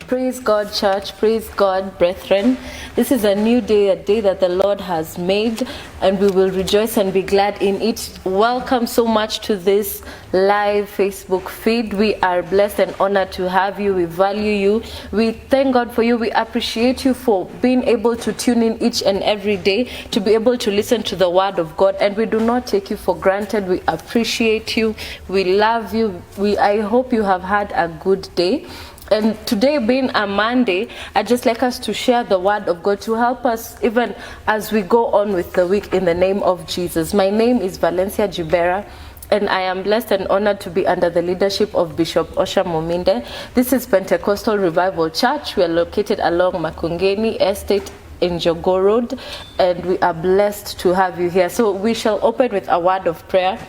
Praise God, church. Praise God, brethren. This is a new day, a day that the Lord has made, and we will rejoice and be glad in it. Welcome so much to this live Facebook feed. We are blessed and honored to have you. We value you. We thank God for you. We appreciate you for being able to tune in each and every day, to be able to listen to the word of God, and we do not take you for granted. We appreciate you. We love you. I hope you have had a good day. And today being a Monday, I'd just like us to share the word of God to help us even as we go on with the week in the name of Jesus. My name is Valencia Jibera, and I am blessed and honored to be under the leadership of Bishop Osha Mominde. This is Pentecostal Revival Church. We are located along Makongeni Estate in Jogoo Road, and we are blessed to have you here. So we shall open with a word of prayer.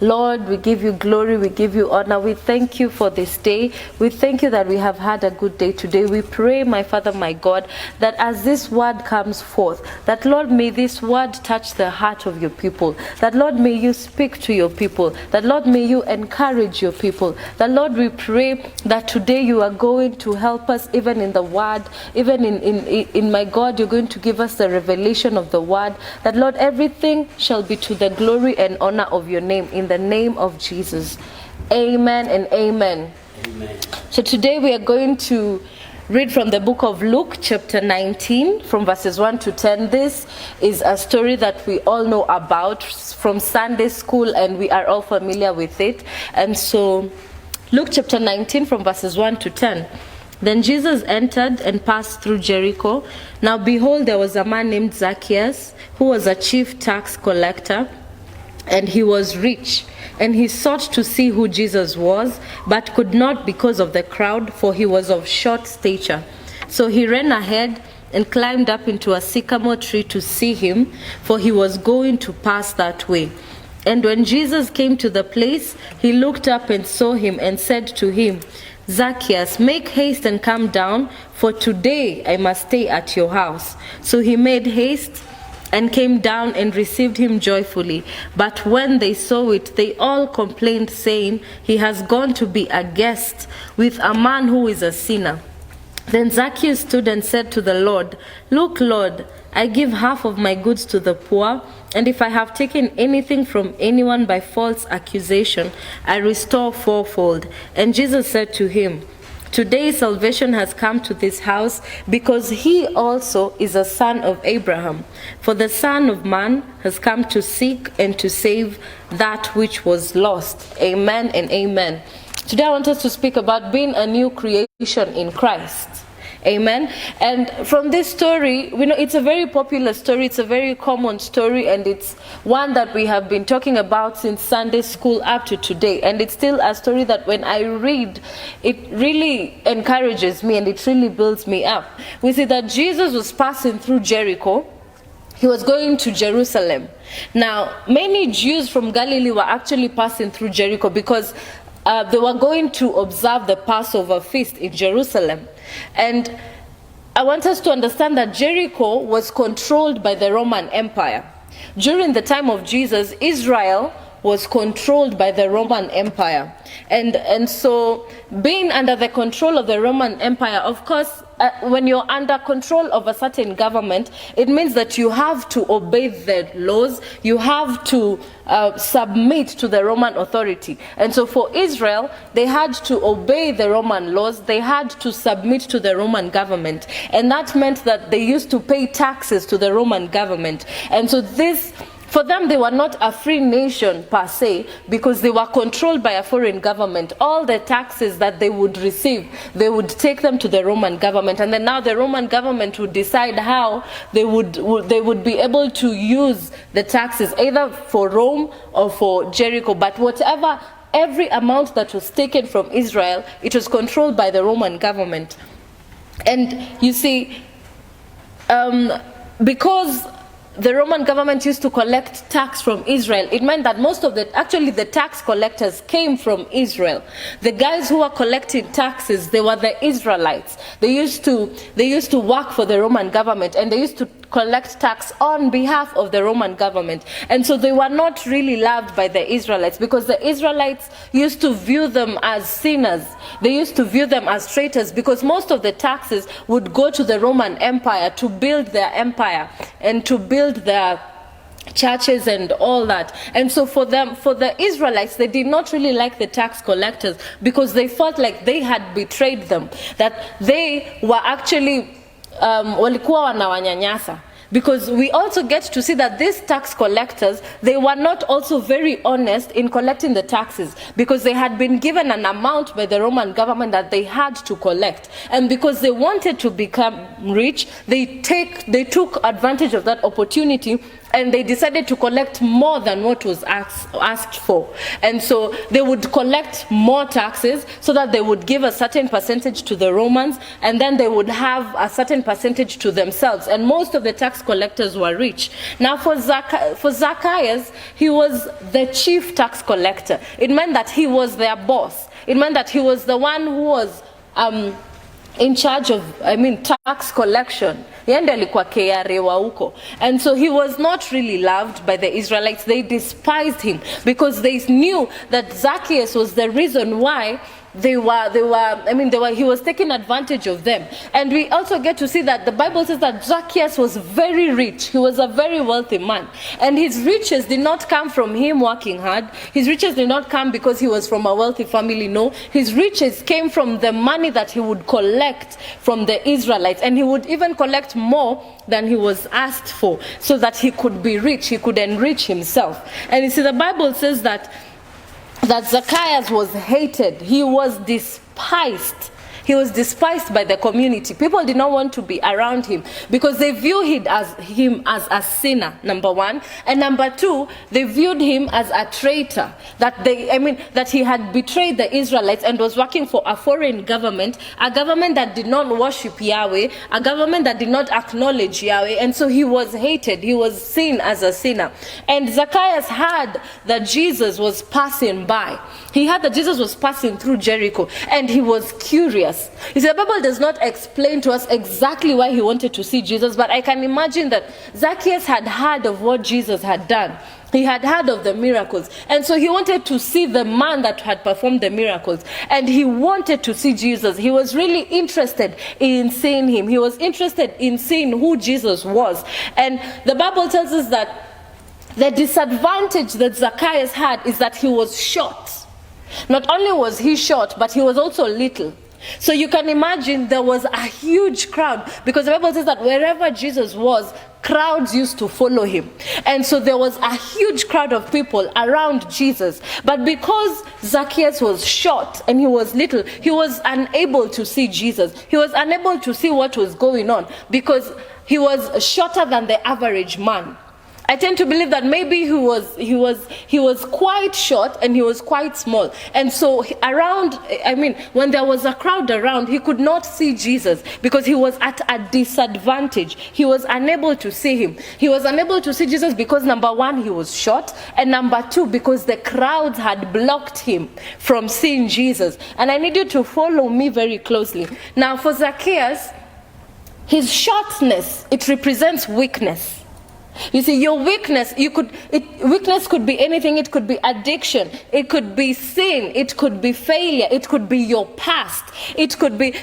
Lord, we give you glory, we give you honor. We thank you for this day. We thank you that we have had a good day today. We pray, my Father, my God, that as this word comes forth, that, Lord, may this word touch the heart of your people. That, Lord, may you speak to your people. That, Lord, may you encourage your people. That, Lord, we pray that today you are going to help us even in the word, even in my God, you're going to give us the revelation of the word. That, Lord, everything shall be to the glory and honor of your name. In the name of Jesus. Amen and amen. Amen. So today we are going to read from the book of Luke, chapter 19, from verses 1 to 10. This is a story that we all know about from Sunday school, and we are all familiar with it. And so, Luke chapter 19, from verses 1 to 10. Then Jesus entered and passed through Jericho. Now behold, there was a man named Zacchaeus, who was a chief tax collector, and he was rich, and he sought to see who Jesus was, but could not because of the crowd, for he was of short stature. So he ran ahead and climbed up into a sycamore tree to see him, for he was going to pass that way. And when Jesus came to the place, he looked up and saw him and said to him, Zacchaeus, make haste and come down, for today I must stay at your house. So he made haste and came down and received him joyfully. But when they saw it, they all complained, saying, he has gone to be a guest with a man who is a sinner. Then Zacchaeus stood and said to the Lord, Look, Lord, I give half of my goods to the poor, and if I have taken anything from anyone by false accusation, I restore fourfold. And Jesus said to him, Today salvation has come to this house, because he also is a son of Abraham. For the Son of Man has come to seek and to save that which was lost. Amen and amen. Today I want us to speak about being a new creation in Christ. Amen. And from this story, we know it's a very popular story, it's a very common story, and it's one that we have been talking about since Sunday school up to today. And it's still a story that when I read, it really encourages me and it really builds me up. We see that Jesus was passing through Jericho. He was going to Jerusalem. Now, many Jews from Galilee were actually passing through Jericho because they were going to observe the Passover feast in Jerusalem. And I want us to understand that Jericho was controlled by the Roman Empire. During the time of Jesus, Israel was controlled by the Roman Empire. And so being under the control of the Roman Empire, of course, when you're under control of a certain government, it means that you have to obey the laws, you have to submit to the Roman authority. And so for Israel, they had to obey the Roman laws, they had to submit to the Roman government. And that meant that they used to pay taxes to the Roman government. And so for them, they were not a free nation per se, because they were controlled by a foreign government. All the taxes that they would receive, they would take them to the Roman government, and then now the Roman government would decide how they would be able to use the taxes, either for Rome or for Jericho. But every amount that was taken from Israel, it was controlled by the Roman government. And you see, because the Roman government used to collect tax from Israel, it meant that most of the tax collectors came from Israel. The guys who were collecting taxes, they were the Israelites. They used to work for the Roman government, and they used to collect tax on behalf of the Roman government. And so they were not really loved by the Israelites, because the Israelites used to view them as sinners. They used to view them as traitors, because most of the taxes would go to the Roman Empire to build their empire and to build their churches and all that. And so for the Israelites, they did not really like the tax collectors, because they felt like they had betrayed them, that they were actually walikuwa wanawanyanyasa. Because we also get to see that these tax collectors, they were not also very honest in collecting the taxes, because they had been given an amount by the Roman government that they had to collect. And because they wanted to become rich, they took advantage of that opportunity, and they decided to collect more than what was asked for. And so they would collect more taxes so that they would give a certain percentage to the Romans, and then they would have a certain percentage to themselves. And most of the tax collectors were rich. Now for Zacchaeus, he was the chief tax collector. It meant that he was their boss. It meant that he was the one who was in charge of, tax collection. Yeye alikuwa KRA wa huko. And so he was not really loved by the Israelites. They despised him, because they knew that Zacchaeus was the reason why he was taking advantage of them. And we also get to see that the Bible says that Zacchaeus was very rich. He was a very wealthy man. And his riches did not come from him working hard. His riches did not come because he was from a wealthy family. No, his riches came from the money that he would collect from the Israelites. And he would even collect more than he was asked for, so that he could be rich, he could enrich himself. And you see, the Bible says that Zacchaeus was hated. He was despised. He was despised by the community. People did not want to be around him, because they viewed him as a sinner, number one. And number two, they viewed him as a traitor. That he had betrayed the Israelites and was working for a foreign government, a government that did not worship Yahweh, a government that did not acknowledge Yahweh. And so he was hated. He was seen as a sinner. And Zacchaeus heard that Jesus was passing by. He heard that Jesus was passing through Jericho, and he was curious. You see, the Bible does not explain to us exactly why he wanted to see Jesus, but I can imagine that Zacchaeus had heard of what Jesus had done. He had heard of the miracles, and so he wanted to see the man that had performed the miracles, and he wanted to see Jesus. He was really interested in seeing him. He was interested in seeing who Jesus was. And the Bible tells us that the disadvantage that Zacchaeus had is that he was short. Not only was he short, but he was also little. So you can imagine there was a huge crowd, because the Bible says that wherever Jesus was, crowds used to follow him. And so there was a huge crowd of people around Jesus. But because Zacchaeus was short and he was little, he was unable to see Jesus. He was unable to see what was going on, because he was shorter than the average man. I tend to believe that maybe he was quite short and he was quite small. And so when there was a crowd around, he could not see Jesus, because he was at a disadvantage. He was unable to see him. He was unable to see Jesus because, number one, he was short, and number two, because the crowds had blocked him from seeing Jesus. And I need you to follow me very closely. Now, for Zacchaeus, his shortness, it represents weakness. You see, your weakness, weakness could be anything. It could be addiction, it could be sin, it could be failure, it could be your past, it could be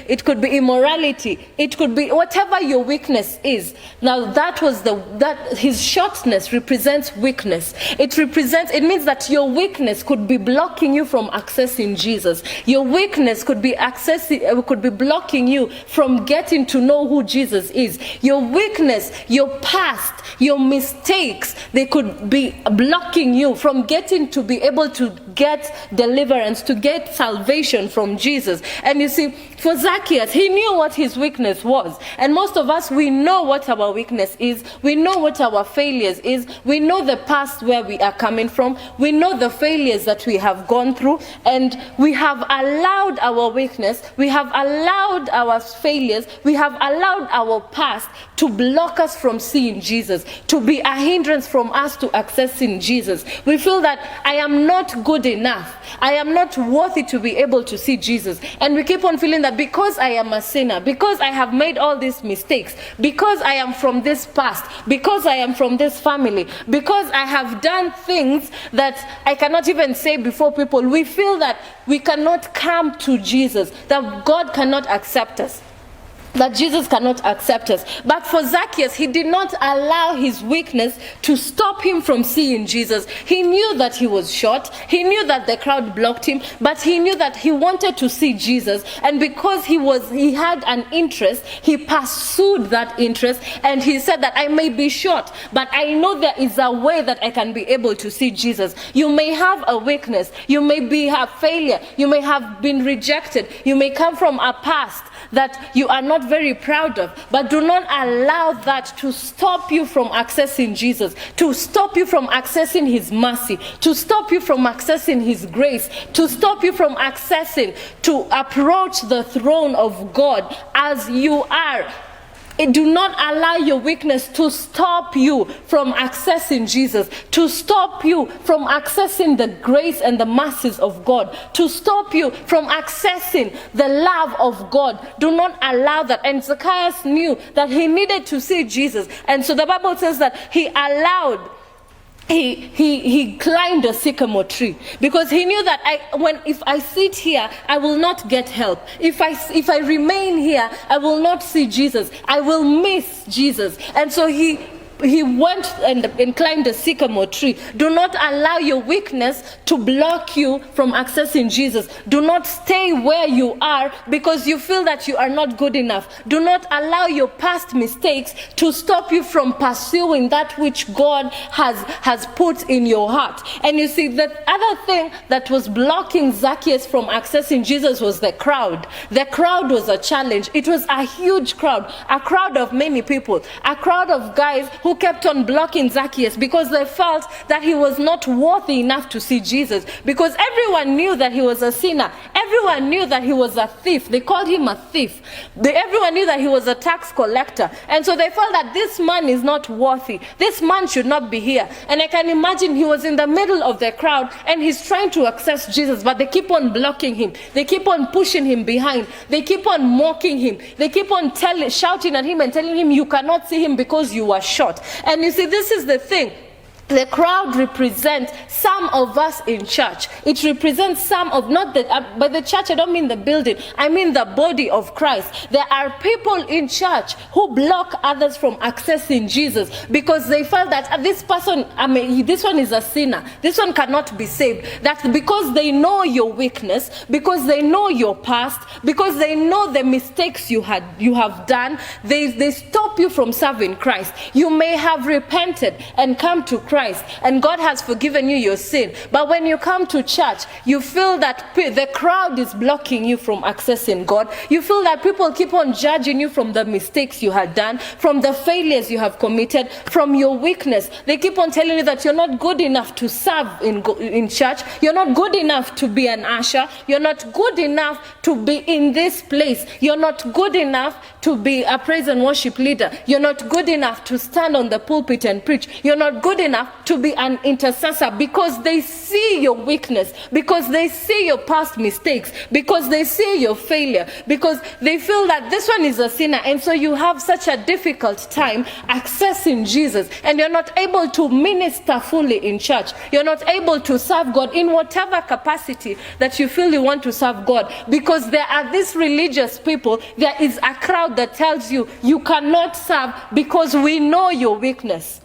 immorality, it could be whatever your weakness is. Now that his shortness represents weakness. It means that your weakness could be blocking you from accessing Jesus. Your weakness could be blocking you from getting to know who Jesus is. Your weakness, your past, your mistakes, they could be blocking you from getting to be able to get deliverance, to get salvation from Jesus. And you see, for Zacchaeus, he knew what his weakness was. And most of us, we know what our weakness is. We know what our failures is. We know the past where we are coming from. We know the failures that we have gone through. And we have allowed our weakness, we have allowed our failures, we have allowed our past to block us from seeing Jesus, to be a hindrance from us to accessing Jesus. We feel that I am not good enough. I am not worthy to be able to see Jesus. And we keep on feeling that because I am a sinner, because I have made all these mistakes, because I am from this past, because I am from this family, because I have done things that I cannot even say before people, we feel that we cannot come to Jesus, that God cannot accept us, that Jesus cannot accept us. But for Zacchaeus, he did not allow his weakness to stop him from seeing Jesus. He knew that he was short. He knew that the crowd blocked him, but he knew that he wanted to see Jesus. And because he had an interest, he pursued that interest, and he said that I may be short, but I know there is a way that I can be able to see Jesus. You may have a weakness. You may be a failure. You may have been rejected. You may come from a past that you are not very proud of, but do not allow that to stop you from accessing Jesus, to stop you from accessing his mercy, to stop you from accessing his grace, to stop you from accessing, to approach the throne of God as you are. Do not allow your weakness to stop you from accessing Jesus, to stop you from accessing the grace and the mercies of God, to stop you from accessing the love of God. Do not allow that. And Zacchaeus knew that he needed to see Jesus. And so the Bible says that he climbed a sycamore tree because he knew that if I sit here, I will not get help. If I remain here, I will not see Jesus. I will miss Jesus. And so he went and climbed a sycamore tree. Do not allow your weakness to block you from accessing Jesus. Do not stay where you are because you feel that you are not good enough. Do not allow your past mistakes to stop you from pursuing that which God has put in your heart. And you see, the other thing that was blocking Zacchaeus from accessing Jesus was the crowd. The crowd was a challenge. It was a huge crowd, a crowd of many people, a crowd of guys who kept on blocking Zacchaeus because they felt that he was not worthy enough to see Jesus, because everyone knew that he was a sinner. Everyone knew that he was a thief. They called him a thief. Everyone knew that he was a tax collector. And so they felt that this man is not worthy. This man should not be here. And I can imagine he was in the middle of the crowd and he's trying to access Jesus, but they keep on blocking him. They keep on pushing him behind. They keep on mocking him. They keep on shouting at him and telling him you cannot see him because you are short. And you see, this is the thing. The crowd represents some of us in church. It represents some of, not the, by the church I don't mean the building, I mean the body of Christ. There are people in church who block others from accessing Jesus because they felt that this person, this one is a sinner. This one cannot be saved. That's because they know your weakness, because they know your past, because they know the mistakes you have done. They stop you from serving Christ. You may have repented and come to Christ, and God has forgiven you your sin. But when you come to church, you feel that the crowd is blocking you from accessing God. You feel that people keep on judging you from the mistakes you had done, from the failures you have committed, from your weakness. They keep on telling you that you're not good enough to serve in church. You're not good enough to be an usher. You're not good enough to be in this place. You're not good enough to be a praise and worship leader. You're not good enough to stand on the pulpit and preach. You're not good enough to be an intercessor, because they see your weakness, because they see your past mistakes, because they see your failure, because they feel that this one is a sinner, and so you have such a difficult time accessing Jesus, and you're not able to minister fully in church. You're not able to serve God in whatever capacity that you feel you want to serve God, because there are these religious people. There is a crowd that tells you you cannot serve because we know your weakness,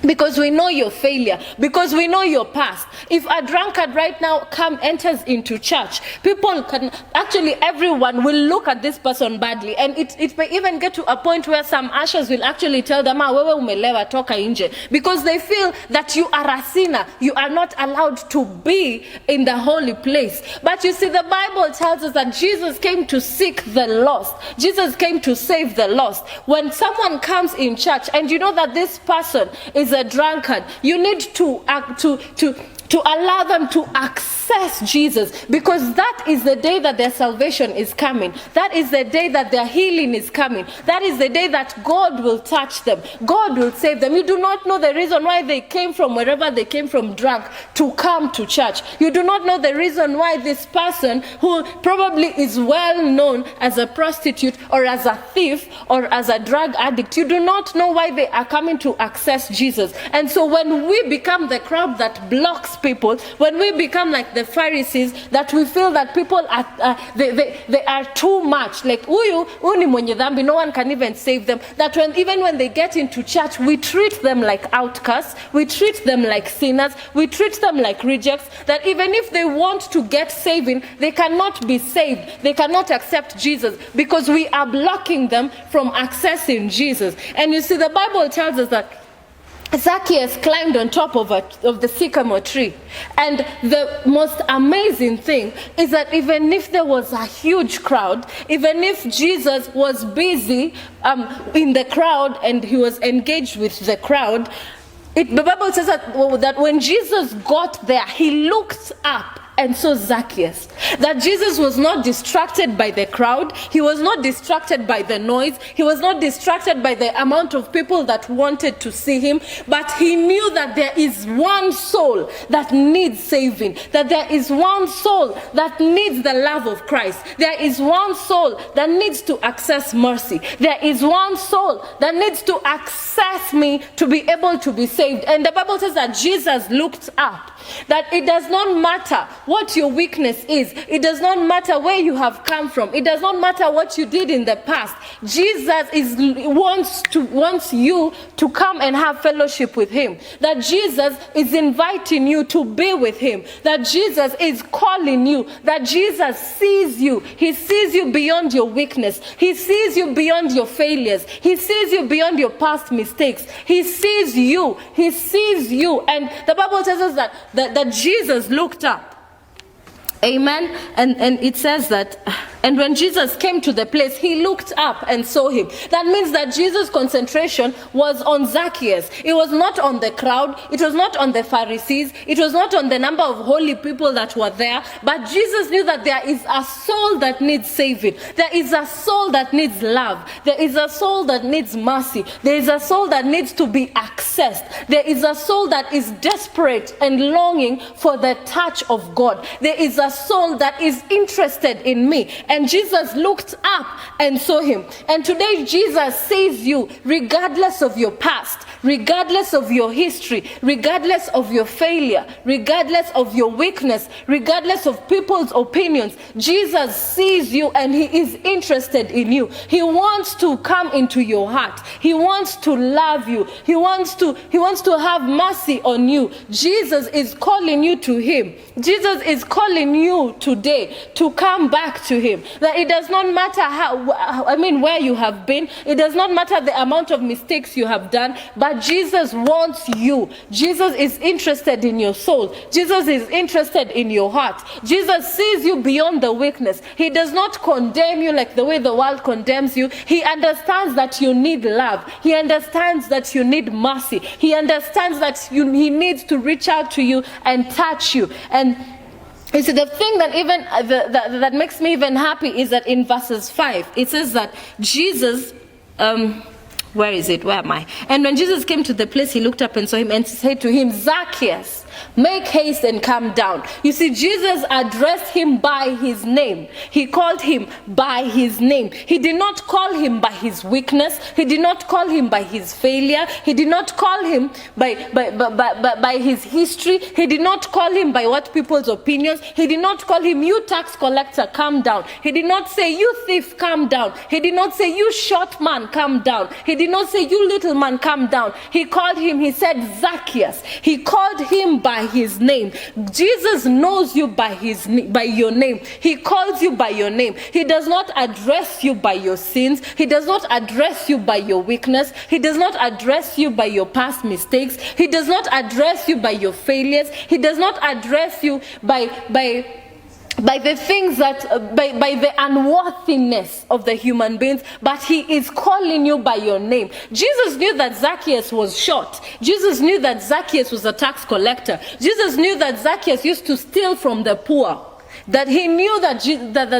because we know your failure, because we know your past. If a drunkard right now enters into church, people can, actually everyone will look at this person badly, and it may even get to a point where some ushers will actually tell them, wewe umelewa, toka nje, because they feel that you are a sinner. You are not allowed to be in the holy place. But you see, the Bible tells us that Jesus came to seek the lost. Jesus came to save the lost. When someone comes in church and you know that this person is a drunkard, you need to to allow them to access Jesus, because that is the day that their salvation is coming. That is the day that their healing is coming. That is the day that God will touch them. God will save them. You do not know the reason why they came from wherever they came from drunk to come to church. You do not know the reason why this person, who probably is well known as a prostitute or as a thief or as a drug addict, you do not know why they are coming to access Jesus. And so when we become the crowd that blocks people, when we become like the Pharisees, that we feel that people are they are too much, like huyu ni mwenye dhambi, no one can even save them, that even when they get into church, we treat them like outcasts, we treat them like sinners, we treat them like rejects, that even if they want to get saving, they cannot be saved, they cannot accept Jesus, because we are blocking them from accessing Jesus. And you see, the Bible tells us that Zacchaeus climbed on top of the sycamore tree. And the most amazing thing is that even if there was a huge crowd, even if Jesus was busy in the crowd and he was engaged with the crowd, the Bible says that when Jesus got there, he looked up and saw Zacchaeus. That Jesus was not distracted by the crowd. He was not distracted by the noise. He was not distracted by the amount of people that wanted to see him. But he knew that there is one soul that needs saving. That there is one soul that needs the love of Christ. There is one soul that needs to access mercy. There is one soul that needs to access me to be able to be saved. And the Bible says that Jesus looked up. That it does not matter what your weakness is. It does not matter where you have come from. It does not matter what you did in the past. Jesus wants you to come and have fellowship with him. That Jesus is inviting you to be with him. That Jesus is calling you. That Jesus sees you. He sees you beyond your weakness. He sees you beyond your failures. He sees you beyond your past mistakes. He sees you. He sees you. And the Bible tells us that Jesus looked up. Amen. And it says that, and when Jesus came to the place, he looked up and saw him. That means that Jesus' concentration was on Zacchaeus. It was not on the crowd. It was not on the Pharisees. It was not on the number of holy people that were there. But Jesus knew that there is a soul that needs saving. There is a soul that needs love. There is a soul that needs mercy. There is a soul that needs to be accessed. There is a soul that is desperate and longing for the touch of God. There is a soul that is interested in me. And Jesus looked up and saw him. And today Jesus sees you regardless of your past, regardless of your history, regardless of your failure, regardless of your weakness, regardless of people's opinions. Jesus sees you and he is interested in you. He wants to come into your heart. He wants to love you. He wants to have mercy on you. Jesus is calling you to him. Jesus is calling you today to come back to him. That it does not matter where you have been. It does not matter the amount of mistakes you have done, but Jesus wants you. Jesus is interested in your soul. Jesus is interested in your heart. Jesus sees you beyond the weakness. He does not condemn you like the way the world condemns you. He understands that you need love. He understands that you need mercy. He understands that he needs to reach out to you and touch you. And you see, the thing that even that makes me even happy is that in verses 5, it says that Jesus, where is it? Where am I? And when Jesus came to the place, he looked up and saw him and said to him, Zacchaeus, make haste and come down. You see, Jesus addressed him by his name. He called him by his name. He did not call him by his weakness. He did not call him by his failure. He did not call him by his history. He did not call him by what people's opinions. He did not call him, you tax collector, come down. He did not say, you thief, come down. He did not say, you short man, come down. He did not say, you little man, come down. He called him, he said, Zacchaeus. He called him by his name. Jesus knows you by your name. He calls you by your name. He does not address you by your sins. He does not address you by your weakness. He does not address you by your past mistakes. He does not address you by your failures. He does not address you by by the things that, by the unworthiness of the human beings, but he is calling you by your name. Jesus knew that Zacchaeus was short. Jesus knew that Zacchaeus was a tax collector. Jesus knew that Zacchaeus used to steal from the poor. That he knew that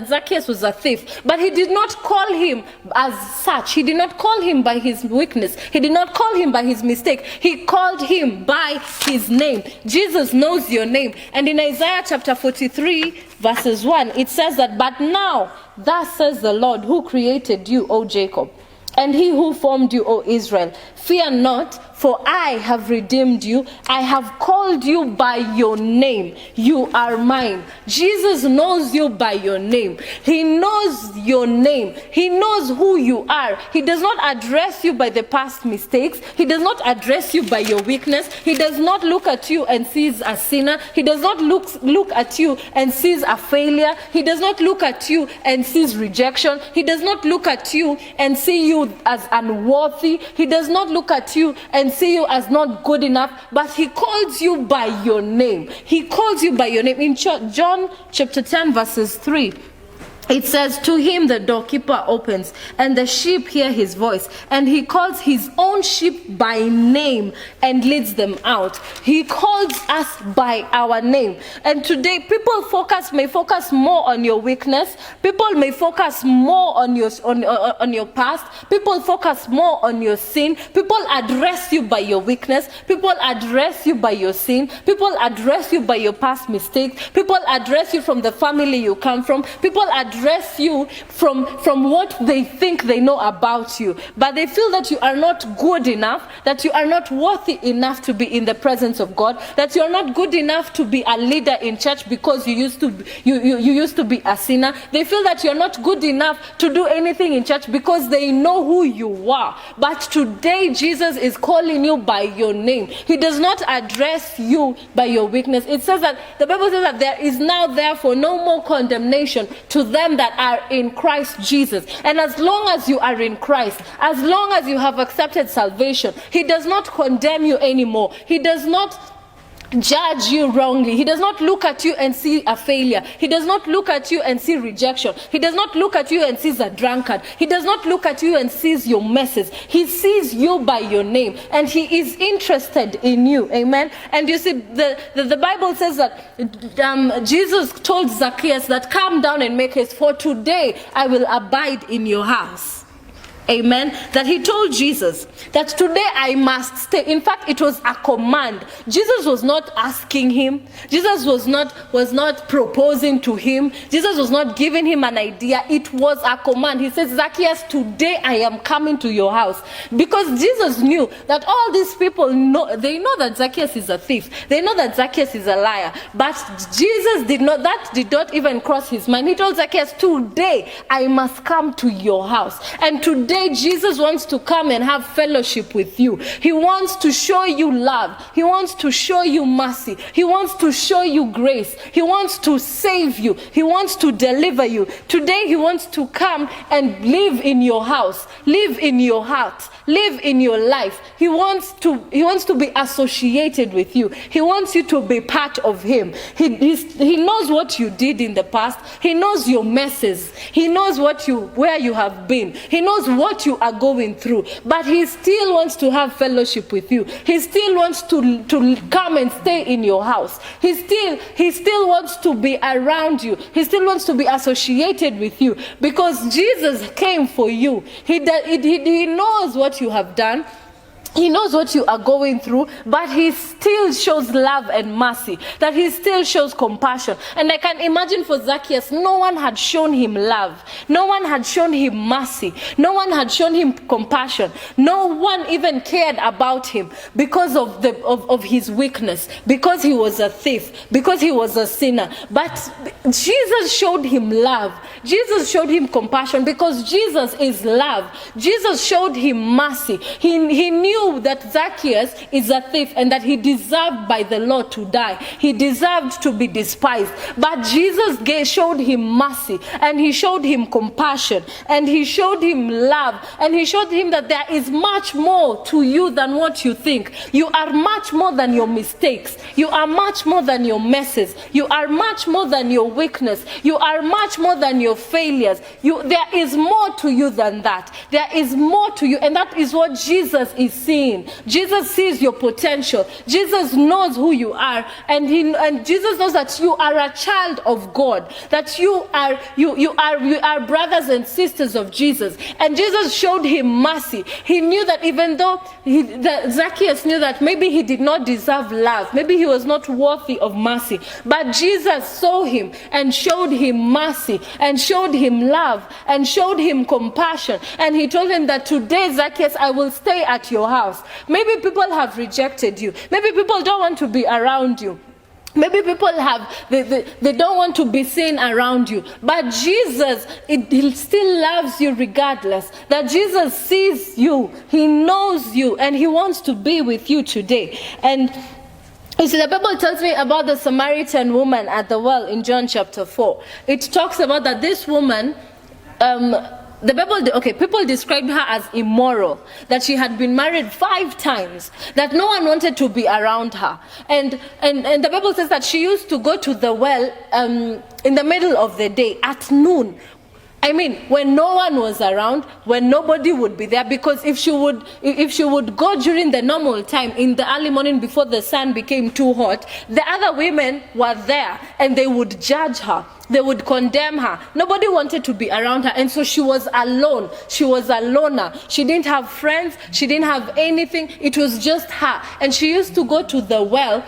Zacchaeus was a thief, but he did not call him as such. He did not call him by his weakness. He did not call him by his mistake. He called him by his name. Jesus knows your name. And in Isaiah chapter 43, verses 1, it says that, "But now, thus says the Lord, who created you, O Jacob, and he who formed you, O Israel, fear not, for I have redeemed you. I have called you by your name. You are mine." Jesus knows you by your name. He knows your name. He knows who you are. He does not address you by the past mistakes. He does not address you by your weakness. He does not look at you and sees a sinner. He does not look at you and sees a failure. He does not look at you and sees rejection. He does not look at you and see you as unworthy. He does not look at you and see you as not good enough, but he calls you by your name. He calls you by your name. In John chapter 10, verses 3, it says, "To him the doorkeeper opens, and the sheep hear his voice, and he calls his own sheep by name and leads them out." He calls us by our name. And today, people may focus more on your weakness. People may focus more on your past. People focus more on your sin. People address you by your weakness. People address you by your sin. People address you by your past mistakes. People address you from the family you come from. People address you from what they think they know about you, but they feel that you are not good enough, that you are not worthy enough to be in the presence of God, that you are not good enough to be a leader in church because you used to be a sinner. They feel that you are not good enough to do anything in church because they know who you are. But today Jesus is calling you by your name. He does not address you by your weakness. It says that the Bible says that there is now therefore no more condemnation to them that are in Christ Jesus. And as long as you are in Christ, as long as you have accepted salvation, he does not condemn you anymore. He does not judge you wrongly. He does not look at you and see a failure. He does not look at you and see rejection. He does not look at you and sees a drunkard. He does not look at you and sees your messes. He sees you by your name, and he is interested in you. Amen. And you see, the Bible says that Jesus told Zacchaeus that, "Come down and make haste, for today I will abide in your house." Amen. That he told Jesus that today I must stay. In fact, it was a command. Jesus was not asking him. Jesus was not proposing to him. Jesus was not giving him an idea. It was a command. He says, "Zacchaeus, today I am coming to your house." Because Jesus knew that all these people know that Zacchaeus is a thief. They know that Zacchaeus is a liar. But Jesus did not even cross his mind. He told Zacchaeus, "Today I must come to your house." And today Jesus wants to come and have fellowship with you. He wants to show you love. He wants to show you mercy. He wants to show you grace. He wants to save you. He wants to deliver you. Today he wants to come and live in your house, live in your heart, live in your life. He wants to be associated with you. He wants you to be part of him. He knows what you did in the past. He knows your messes. He knows where you have been. He knows what you are going through, but he still wants to have fellowship with you. He still wants to come and stay in your house. He still wants to be around you. He still wants to be associated with you, because Jesus came for you. He knows what you have done. He knows what you are going through, but he still shows love and mercy, that he still shows compassion. And I can imagine for Zacchaeus, no one had shown him love. No one had shown him mercy. No one had shown him compassion. No one even cared about him because of his weakness, because he was a thief, because he was a sinner. But Jesus showed him love. Jesus showed him compassion because Jesus is love. Jesus showed him mercy. He knew knew that Zacchaeus is a thief and that he deserved by the law to die. He deserved to be despised. But Jesus showed him mercy, and he showed him compassion, and he showed him love, and he showed him that there is much more to you than what you think. You are much more than your mistakes. You are much more than your messes. You are much more than your weakness. You are much more than your failures. There is more to you than that. There is more to you, and that is what Jesus is seeing. Jesus sees your potential. Jesus knows who you are, and Jesus knows that you are a child of God, that you are brothers and sisters of Jesus. And Jesus showed him mercy. He knew that even though Zacchaeus knew that maybe he did not deserve love, maybe he was not worthy of mercy, but Jesus saw him and showed him mercy and showed him love and showed him compassion. And he told him that today, Zacchaeus, I will stay at your house. Maybe people have rejected you. Maybe people don't want to be around you. Maybe people they don't want to be seen around you. But Jesus, he still loves you regardless. That Jesus sees you, he knows you, and he wants to be with you today. And you see, the Bible tells me about the Samaritan woman at the well in John chapter 4. It talks about that this woman, people described her as immoral, that she had been married 5 times, that no one wanted to be around her. And the Bible says that she used to go to the well in the middle of the day at noon. I mean, when no one was around, when nobody would be there, because if she would go during the normal time in the early morning before the sun became too hot, the other women were there and they would judge her. They would condemn her. Nobody wanted to be around her, and so she was alone. She was a loner. She didn't have friends. She didn't have anything. It was just her. And she used to go to the well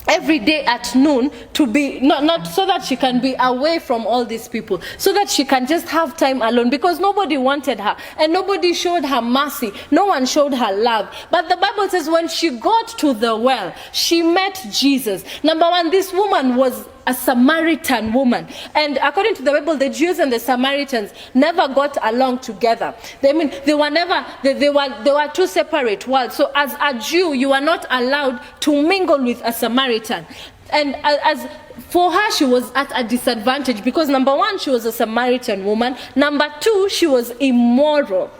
every day at noon to be not so that she can be away from all these people, so that she can just have time alone, because nobody wanted her and nobody showed her mercy. No one showed her love. But the Bible says when she got to the well, she met Jesus. Number one, this woman was a Samaritan woman, and according to the Bible, the Jews and the Samaritans never got along together. They were two separate worlds. So as a Jew, you are not allowed to mingle with a Samaritan. And as for her, she was at a disadvantage, because number one, she was a Samaritan woman. Number two, she was immoral.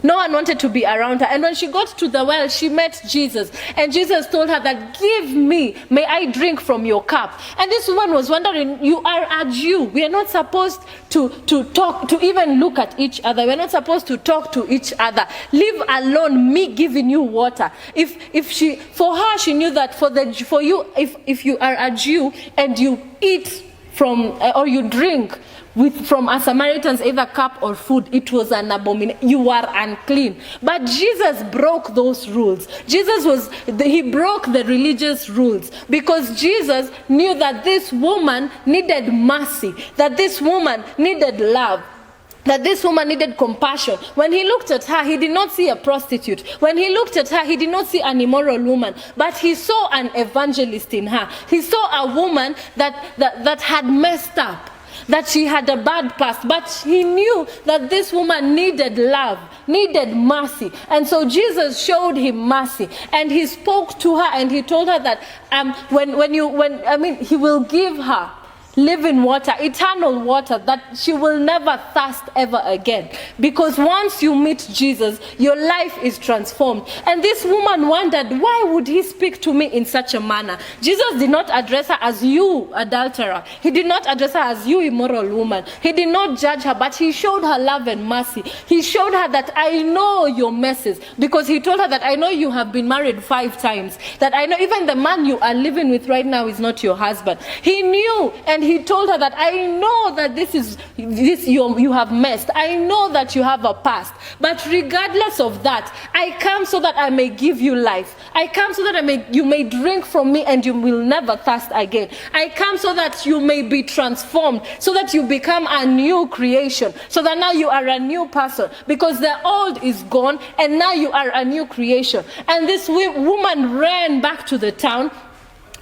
No one wanted to be around her. And when she got to the well, she met Jesus. And Jesus told her that, give me, may I drink from your cup. And this woman was wondering, you are a Jew. We are not supposed to talk, to even look at each other. We are not supposed to talk to each other. Leave alone me giving you water. For her, she knew that for you, if you are a Jew and you eat from, or you drink from a Samaritan's either cup or food, it was an abomination. You are unclean. But Jesus broke those rules. He broke the religious rules, because Jesus knew that this woman needed mercy, that this woman needed love, that this woman needed compassion. When he looked at her, he did not see a prostitute. When he looked at her, he did not see an immoral woman, but he saw an evangelist in her. He saw a woman that had messed up, that she had a bad past, but he knew that this woman needed love, needed mercy. And so Jesus showed him mercy, and he spoke to her, and he told her that he will give her living water, eternal water, that she will never thirst ever again. Because once you meet Jesus, your life is transformed. And this woman wondered, why would he speak to me in such a manner? Jesus did not address her as you adulterer. He did not address her as you immoral woman. He did not judge her, but he showed her love and mercy. He showed her that I know your messes, because he told her that I know you have been married 5 times, that I know even the man you are living with right now is not your husband. He knew, and he told her that I know that you have messed. I know that you have a past. But regardless of that, I come so that I may give you life. I come so that you may drink from me and you will never thirst again. I come so that you may be transformed, so that you become a new creation, so that now you are a new person, because the old is gone and now you are a new creation. And this woman ran back to the town,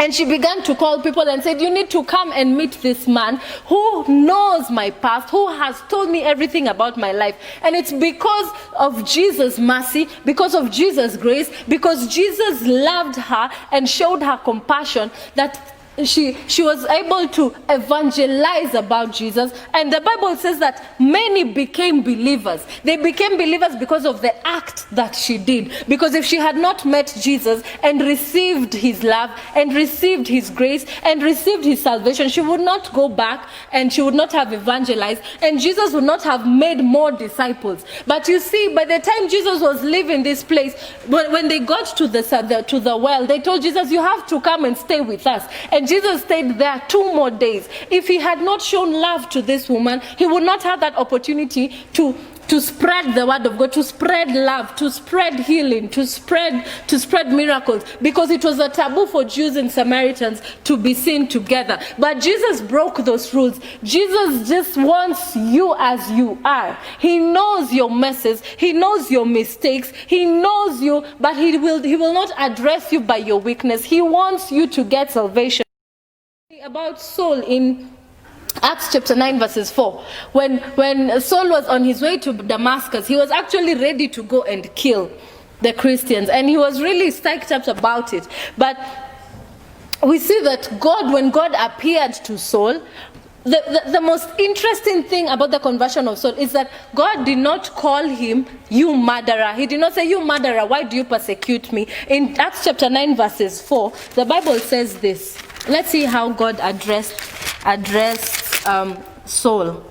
And she began to call people and said, you need to come and meet this man who knows my past, who has told me everything about my life. And it's because of Jesus' mercy, because of Jesus' grace, because Jesus loved her and showed her compassion, that she was able to evangelize about Jesus. And the Bible says that many became believers. They became believers because of the act that she did. Because if she had not met Jesus and received his love and received his grace and received his salvation, she would not go back and she would not have evangelized, and Jesus would not have made more disciples. But you see, by the time Jesus was leaving this place, when they got to the well, they told Jesus, you have to come and stay with us. And Jesus stayed there 2 more days. If he had not shown love to this woman, he would not have that opportunity to spread the word of God, to spread love, to spread healing, to spread miracles, because it was a taboo for Jews and Samaritans to be seen together. But Jesus broke those rules. Jesus just wants you as you are. He knows your messes, he knows your mistakes, he knows you, but he will not address you by your weakness. He wants you to get salvation. About Saul in Acts chapter 9 verses 4, when Saul was on his way to Damascus, he was actually ready to go and kill the Christians, and he was really psyched up about it. But we see that when God appeared to Saul, the most interesting thing about the conversion of Saul is that God did not call him, you murderer. He did not say, you murderer, why do you persecute me? In Acts chapter 9 verses 4, the Bible says this. Let's see how God addressed Saul.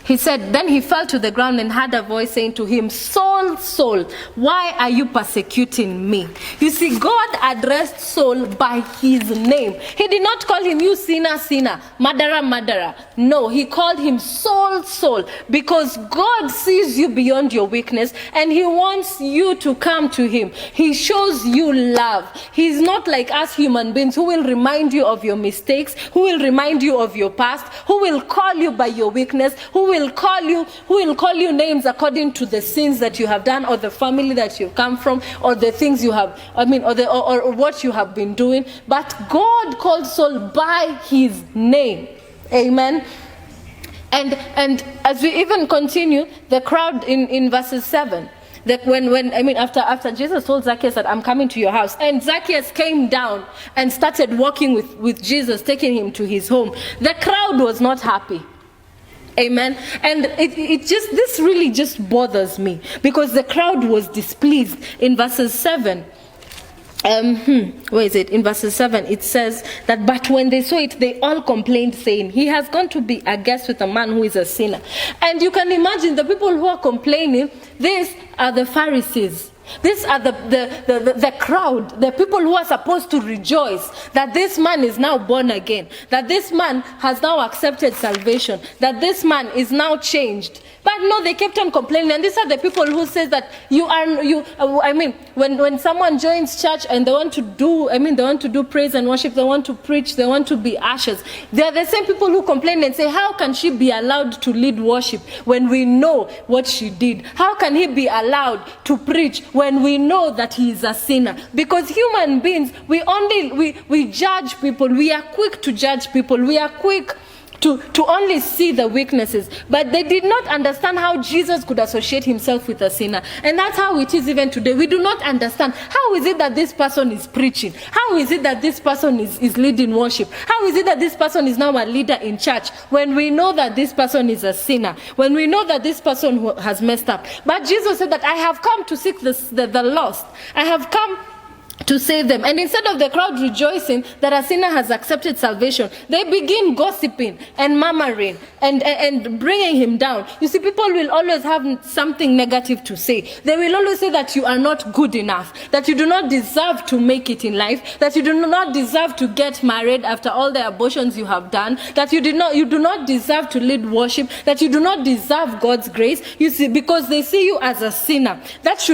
He said, then he fell to the ground and heard a voice saying to him, Saul, Saul, why are you persecuting me? You see, God addressed Saul by his name. He did not call him, you sinner, sinner, murderer, murderer. No, he called him Saul, Saul, because God sees you beyond your weakness and he wants you to come to him. He shows you love. He's not like us human beings who will remind you of your mistakes, who will remind you of your past, who will call you by your weakness, who will call you names according to the sins that you have done, or the family that you've come from, or the things you have, or what you have been doing. But God called Saul by his name. Amen. And as we even continue, the crowd in verses 7, that after Jesus told Zacchaeus that I'm coming to your house, and Zacchaeus came down and started walking with Jesus, taking him to his home, the crowd was not happy. Amen. And this really just bothers me, because the crowd was displeased. In verses 7, where is it? In verses 7, it says that, but when they saw it, they all complained, saying, he has gone to be a guest with a man who is a sinner. And you can imagine the people who are complaining, these are the Pharisees. These are the crowd, the people who are supposed to rejoice that this man is now born again, that this man has now accepted salvation, that this man is now changed. But no, they kept on complaining. And these are the people who says that when someone joins church and they want to do praise and worship, they want to preach, they want to be ushers, they are the same people who complain and say, how can she be allowed to lead worship when we know what she did? How can he be allowed to preach when we know that he is a sinner? Because human beings, we judge people. We are quick to judge people. We are quick to only see the weaknesses. But they did not understand how Jesus could associate himself with a sinner. And that's how it is even today. We do not understand, how is it that this person is preaching? How is it that this person is leading worship? How is it that this person is now a leader in church when we know that this person is a sinner? When we know that this person has messed up? But Jesus said that I have come to seek the lost. I have come to save them. And instead of the crowd rejoicing that a sinner has accepted salvation, they begin gossiping and murmuring and bringing him down. You see, people will always have something negative to say. They will always say that you are not good enough, that you do not deserve to make it in life, that you do not deserve to get married after all the abortions you have done, that you do not deserve to lead worship, that you do not deserve God's grace. You see, because they see you as a sinner. That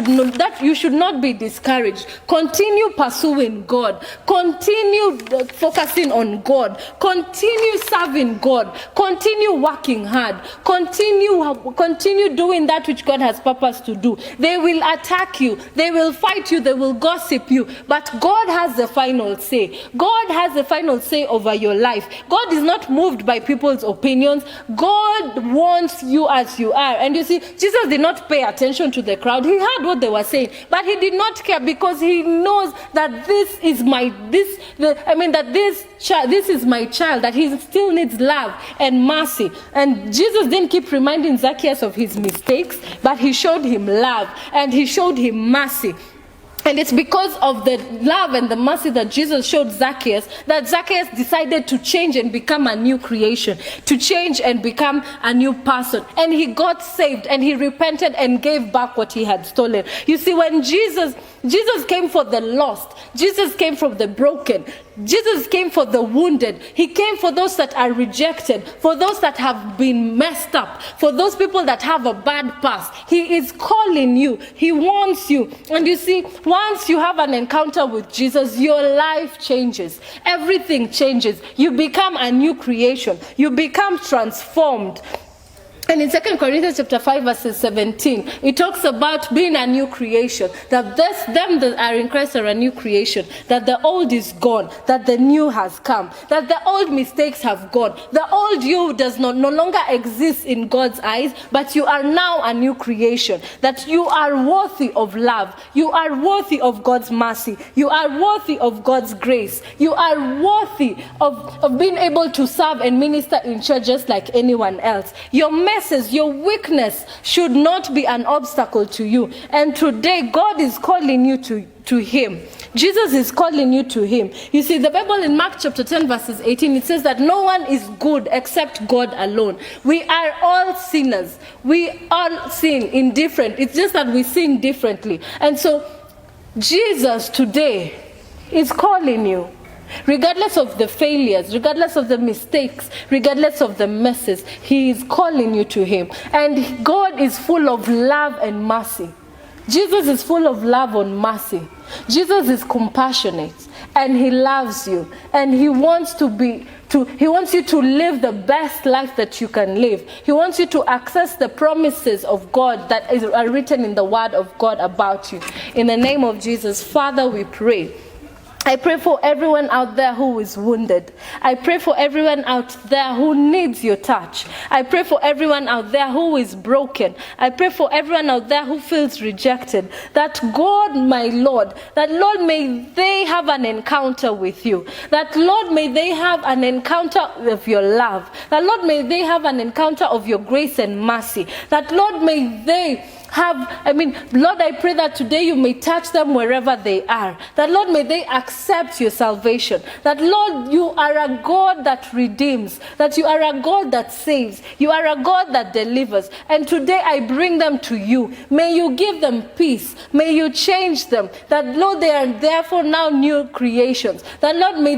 you should not be discouraged. Continue Continue pursuing God. Continue focusing on God. Continue serving God. Continue working hard. Continue doing that which God has purposed to do. They will attack you. They will fight you. They will gossip you. But God has the final say. God has the final say over your life. God is not moved by people's opinions. God wants you as you are. And you see, Jesus did not pay attention to the crowd. He heard what they were saying, but he did not care, because he knows that this is my child, that he still needs love and mercy. And Jesus didn't keep reminding Zacchaeus of his mistakes, but he showed him love and he showed him mercy. And it's because of the love and the mercy that Jesus showed Zacchaeus that Zacchaeus decided to change and become a new creation, to change and become a new person. And he got saved and he repented and gave back what he had stolen. You see, when Jesus came for the lost, Jesus came for the broken, Jesus came for the wounded. He came for those that are rejected, for those that have been messed up, for those people that have a bad past. He is calling you. He wants you. And you see, once you have an encounter with Jesus, your life changes. Everything changes. You become a new creation. You become transformed. And in 2 Corinthians chapter 5 verses 17, it talks about being a new creation. That them that are in Christ are a new creation. That the old is gone. That the new has come. That the old mistakes have gone. The old you does no longer exist in God's eyes, but you are now a new creation. That you are worthy of love. You are worthy of God's mercy. You are worthy of God's grace. You are worthy of being able to serve and minister in church just like anyone else. Your your weakness should not be an obstacle to you. And today, God is calling you to him. Jesus is calling you to him. You see, the Bible in Mark chapter 10 verses 18, it says that no one is good except God alone. We are all sinners. We all sin in different. It's just that we sin differently. And so, Jesus today is calling you. Regardless of the failures, regardless of the mistakes, regardless of the messes, he is calling you to him. And God is full of love and mercy. Jesus is full of love and mercy. Jesus is compassionate and he loves you. And he wants you to live the best life that you can live. He wants you to access the promises of God that are written in the word of God about you. In the name of Jesus, Father, we pray. I pray for everyone out there who is wounded. I pray for everyone out there who needs your touch. I pray for everyone out there who is broken. I pray for everyone out there who feels rejected. That God, my Lord, that Lord, may they have an encounter with you. That Lord, may they have an encounter of your love. That Lord, may they have an encounter of your grace and mercy. That Lord, may they Lord, I pray that today you may touch them wherever they are. That, Lord, may they accept your salvation. That, Lord, you are a God that redeems. That you are a God that saves. You are a God that delivers. And today I bring them to you. May you give them peace. May you change them. That, Lord, they are therefore now new creations. That, Lord, may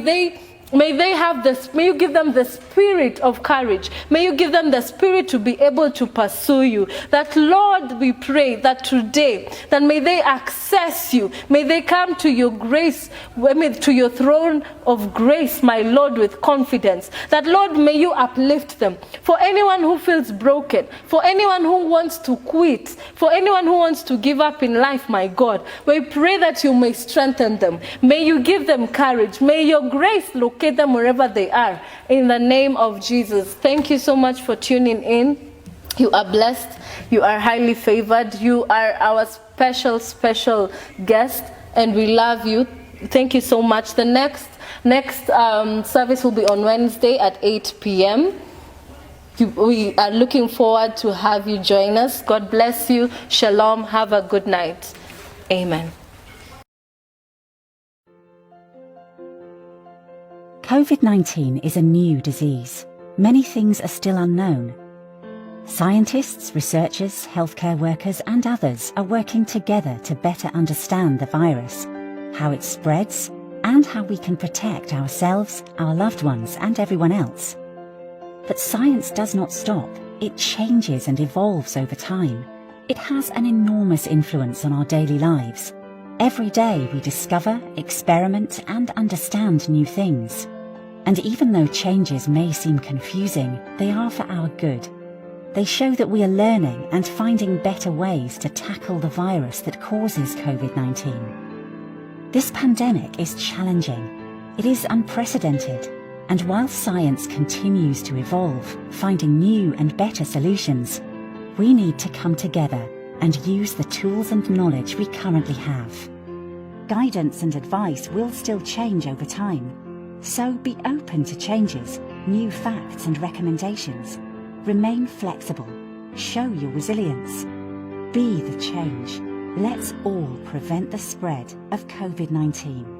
you give them the spirit of courage. May you give them the spirit to be able to pursue you. That, Lord, we pray that today, that may they access you. May they come to your grace, to your throne of grace, my Lord, with confidence. That, Lord, may you uplift them. For anyone who feels broken, for anyone who wants to quit, for anyone who wants to give up in life, my God, we pray that you may strengthen them. May you give them courage. May your grace locate them wherever they are. In the name of Jesus. Thank you so much for tuning in. You are blessed. You are highly favored. You are our special guest, and we love you. Thank you so much. The next service will be on Wednesday at 8 p.m. We are looking forward to have you join us. God bless you. Shalom. Have a good night. Amen. COVID-19 is a new disease. Many things are still unknown. Scientists, researchers, healthcare workers and others are working together to better understand the virus, how it spreads, and how we can protect ourselves, our loved ones and everyone else. But science does not stop. It changes and evolves over time. It has an enormous influence on our daily lives. Every day we discover, experiment and understand new things. And even though changes may seem confusing, they are for our good. They show that we are learning and finding better ways to tackle the virus that causes COVID-19. This pandemic is challenging. It is unprecedented. And while science continues to evolve, finding new and better solutions, we need to come together and use the tools and knowledge we currently have. Guidance and advice will still change over time, so be open to changes, new facts and recommendations. Remain flexible, show your resilience. Be the change. Let's all prevent the spread of COVID-19.